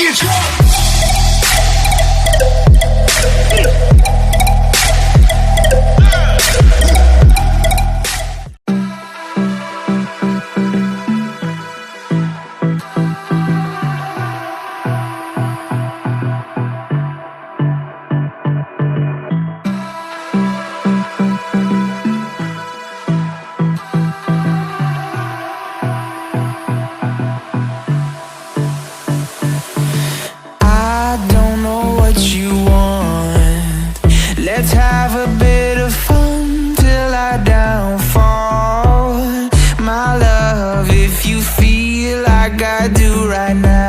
get drunk. Let's have a bit of fun till I downfall. My love, if you feel like I do right now,